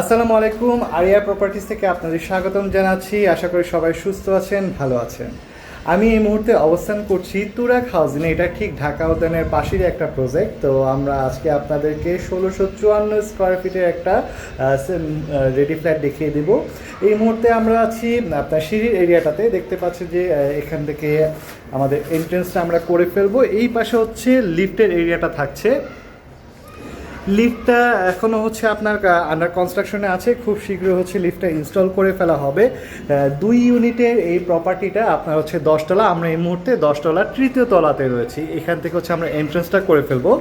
আসসালামু আলাইকুম। Area properties থেকে আপনাদের স্বাগতম জানাচ্ছি। আশা করি সবাই সুস্থ আছেন, ভালো আছেন। আমি এই মুহূর্তে অবস্থান করছি তুরাগ হাউজিংয়ে। এটা ঠিক ঢাকা উদ্যানের পাশেরই একটা প্রজেক্ট। তো আমরা আজকে আপনাদেরকে 1654 স্কোয়ার ফিটের একটা রেডি ফ্ল্যাট দেখিয়ে দেব। এই মুহূর্তে আমরা আছি আপনার সিঁড়ির এরিয়াটাতে। দেখতে পাচ্ছি যে এখান থেকে আমাদের এন্ট্রেন্সটা আমরা করে ফেলবো। এই পাশে হচ্ছে লিফটের এরিয়াটা থাকছে। লিফটটা এখনও হচ্ছে আপনার আন্ডার কনস্ট্রাকশনে আছে, খুব শীঘ্রই হচ্ছে লিফটটা ইনস্টল করে ফেলা হবে। 2 ইউনিটের এই প্রপার্টিটা আপনার হচ্ছে 10 তলা। আমরা এই মুহূর্তে 10 তলার তৃতীয় তলাতে রয়েছি। এখান থেকে হচ্ছে আমরা এন্ট্রেন্সটা করে ফেলবো।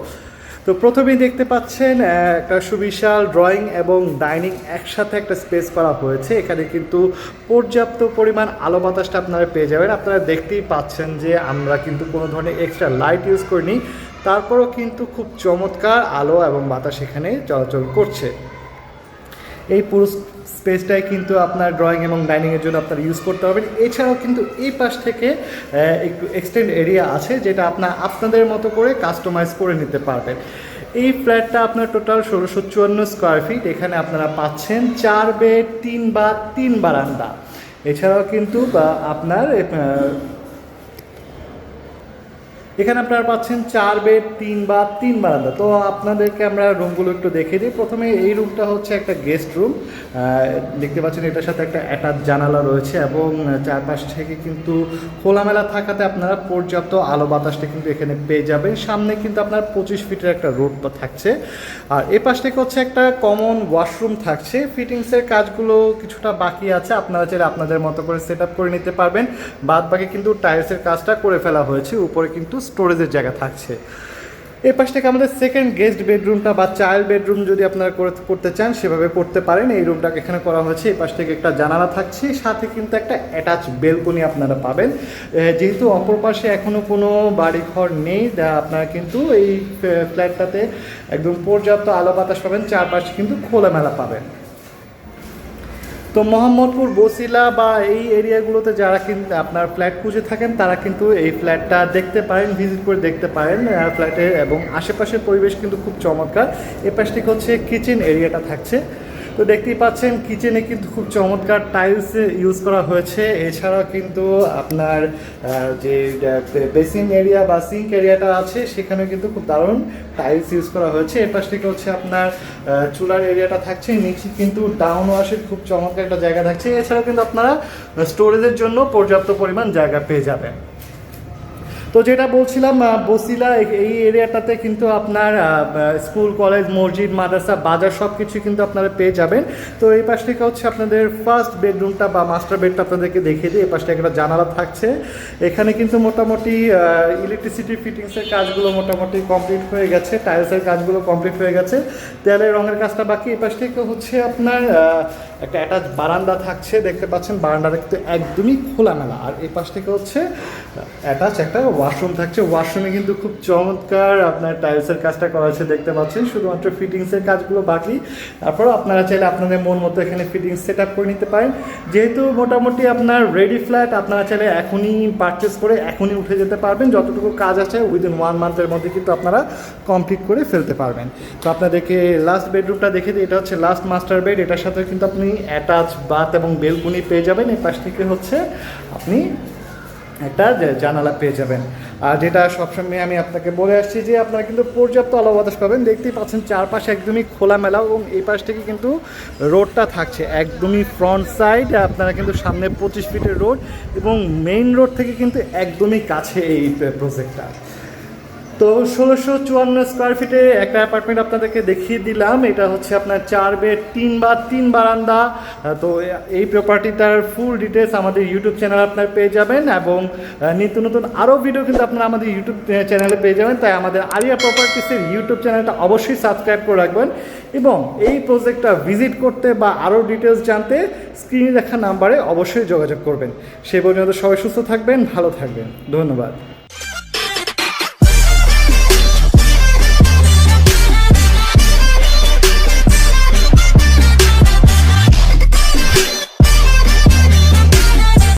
তো প্রথমেই দেখতে পাচ্ছেন একটা সুবিশাল ড্রয়িং এবং ডাইনিং একসাথে একটা স্পেস করা হয়েছে। এখানে কিন্তু পর্যাপ্ত পরিমাণ আলো বাতাসটা আপনারা পেয়ে যাবেন। আপনারা দেখতেই পাচ্ছেন যে আমরা কিন্তু কোনো ধরনের এক্সট্রা লাইট ইউজ করিনি, তারপরও কিন্তু খুব চমৎকার আলো এবং বাতাস এখানে চলাচল করছে। এই পুরো স্পেসটাই কিন্তু আপনার ড্রয়িং এবং ডাইনিংয়ের জন্য আপনারা ইউজ করতে পারবেন। এছাড়াও কিন্তু এই পাশ থেকে একটু এক্সটেন্ড এরিয়া আছে, যেটা আপনাদের মতো করে কাস্টমাইজ করে নিতে পারবেন। এই ফ্ল্যাটটা আপনার টোটাল 1654 স্কোয়ার ফিট। এখানে আপনারা পাচ্ছেন 4 বেড 3 বাথ 3 বারান্দা। এছাড়াও কিন্তু আপনার এখানে আপনারা পাচ্ছেন 4 বেড 3 বাথ 3 বারান্দা। তো আপনাদেরকে আমরা রুমগুলো একটু দেখে দিই। প্রথমে এই রুমটা হচ্ছে একটা গেস্ট রুম। দেখতে পাচ্ছেন এটার সাথে একটা অ্যাটাচ জানালা রয়েছে এবং চারপাশ থেকে কিন্তু খোলামেলা থাকাতে আপনারা পর্যাপ্ত আলো বাতাসটা কিন্তু এখানে পেয়ে যাবেন। সামনে কিন্তু আপনার 25 ফিটের একটা রোড থাকছে। আর এ পাশ থেকে হচ্ছে একটা কমন ওয়াশরুম থাকছে। ফিটিংসের কাজগুলো কিছুটা বাকি আছে, আপনারা চাইলে আপনাদের মতো করে সেট আপ করে নিতে পারবেন। বাদ বাকি কিন্তু টাইলসের কাজটা করে ফেলা হয়েছে। উপরে কিন্তু স্টোরেজের জায়গা থাকছে। এই পাশ থেকে আমাদের সেকেন্ড গেস্ট বেডরুমটা বা চাইল্ড বেডরুম যদি আপনারা করতে চান সেভাবে করতে পারেন। এই রুমটাকে এখানে করা হয়েছে। এই পাশ থেকে একটা জানালা থাকছে, সাথে কিন্তু একটা অ্যাটাচ বেলকনি আপনারা পাবেন। যেহেতু অপর পাশে এখনও কোনো বাড়িঘর নেই, আপনারা কিন্তু এই ফ্ল্যাটটাতে একদম পর্যাপ্ত আলো বাতাস পাবেন। চারপাশে কিন্তু খোলামেলা পাবেন। তো মোহাম্মদপুর, বসিলা বা এই এরিয়াগুলোতে যারা কিন্তু আপনার ফ্ল্যাট খুঁজে থাকেন তারা কিন্তু এই ফ্ল্যাটটা দেখতে পারেন, ভিজিট করে দেখতে পারেন ফ্ল্যাটে। এবং আশেপাশের পরিবেশ কিন্তু খুব চমৎকার। এ পাশ থেকে হচ্ছে কিচেন এরিয়াটা থাকছে। তো দেখতেই পাচ্ছেন কিচেনে কিন্তু খুব চমৎকার টাইলস ইউজ করা হয়েছে। এছাড়াও কিন্তু আপনার যে বেসিন এরিয়া বা সিঙ্ক এরিয়াটা আছে সেখানে কিন্তু খুব দারুণ টাইলস ইউজ করা হয়েছে। এর পাশ থেকে হচ্ছে আপনার চুলার এরিয়াটা থাকছে। নিচে কিন্তু ডাউন ওয়াশের খুব চমৎকার একটা জায়গা থাকছে। এছাড়াও কিন্তু আপনারা স্টোরেজের জন্য পর্যাপ্ত পরিমাণ জায়গা পেয়ে যাবেন। তো যেটা বলছিলাম, বসিলা এই এরিয়াটাতে কিন্তু আপনার স্কুল, কলেজ, মসজিদ, মাদ্রাসা, বাজার সব কিছু কিন্তু আপনারা পেয়ে যাবেন। তো এই পাশ থেকে হচ্ছে আপনাদের ফার্স্ট বেডরুমটা বা মাস্টার বেডটা আপনাদেরকে দেখিয়ে দিই। এই পাশটা একটা জানালা থাকছে। এখানে কিন্তু মোটামুটি ইলেকট্রিসিটি ফিটিংসের কাজগুলো মোটামুটি কমপ্লিট হয়ে গেছে, টাইলসের কাজগুলো কমপ্লিট হয়ে গেছে, দেয়ালের রঙের কাজটা বাকি। এই পাশ থেকে হচ্ছে আপনার একটা অ্যাটাচ বারান্দা থাকছে। দেখতে পাচ্ছেন বারান্দাটা কিন্তু একদমই খোলামেলা। আর এই পাশ থেকে হচ্ছে অ্যাটাচ একটা ওয়াশরুম থাকছে। ওয়াশরুমে কিন্তু খুব চমৎকার আপনার টাইলসের কাজটা করা হয়েছে, দেখতে পাচ্ছেন। শুধুমাত্র ফিটিংসের কাজগুলো বাকি। তারপর আপনারা চাইলে আপনাদের মন মতো এখানে ফিটিংস সেট আপ করে নিতে পারেন। যেহেতু মোটামুটি আপনার রেডি ফ্ল্যাট, আপনারা চাইলে এখনই পারচেস করে এখনই উঠে যেতে পারবেন। যতটুকু কাজ আছে উইদিন 1 মান্থের মধ্যে কিন্তু আপনারা কমপ্লিট করে ফেলতে পারবেন। তো আপনাদেরকে লাস্ট বেডরুমটা দেখে দিই। এটা হচ্ছে লাস্ট মাস্টার বেড। এটার সাথে কিন্তু আপনি অ্যাটাচ বাথ এবং বেলকনি পেয়ে যাবেন। এই পাশ থেকে হচ্ছে আপনি একটা জানালা পেয়ে যাবেন। আর যেটা সবসময় আমি আপনাকে বলে আসছি যে আপনারা কিন্তু পর্যাপ্ত আলো বাতাস পাবেন। দেখতেই পাচ্ছেন চারপাশে একদমই খোলামেলা এবং এই পাশ থেকে কিন্তু রোডটা থাকছে একদমই ফ্রন্ট সাইড। আপনারা কিন্তু সামনে 25 ফিটের রোড এবং মেইন রোড থেকে কিন্তু একদমই কাছে এই প্রজেক্টটা। তো 1654 স্কোয়ার ফিটে একটা অ্যাপার্টমেন্ট আপনাদেরকে দেখিয়ে দিলাম। এটা হচ্ছে আপনার 4 বেড 3 বাথ 3 বারান্দা। তো এই প্রপার্টিটার ফুল ডিটেলস আমাদের ইউটিউব চ্যানেলে আপনারা পেয়ে যাবেন এবং নিত্য নতুন আরও ভিডিও কিন্তু আপনারা আমাদের ইউটিউব চ্যানেলে পেয়ে যাবেন। তাই আমাদের আরিয়া প্রপার্টিসের ইউটিউব চ্যানেলটা অবশ্যই সাবস্ক্রাইব করে রাখবেন এবং এই প্রজেক্টটা ভিজিট করতে বা আরও ডিটেলস জানতে স্ক্রিনে দেখা নাম্বারে অবশ্যই যোগাযোগ করবেন। সে পর্যন্ত সবাই সুস্থ থাকবেন, ভালো থাকবেন। ধন্যবাদ।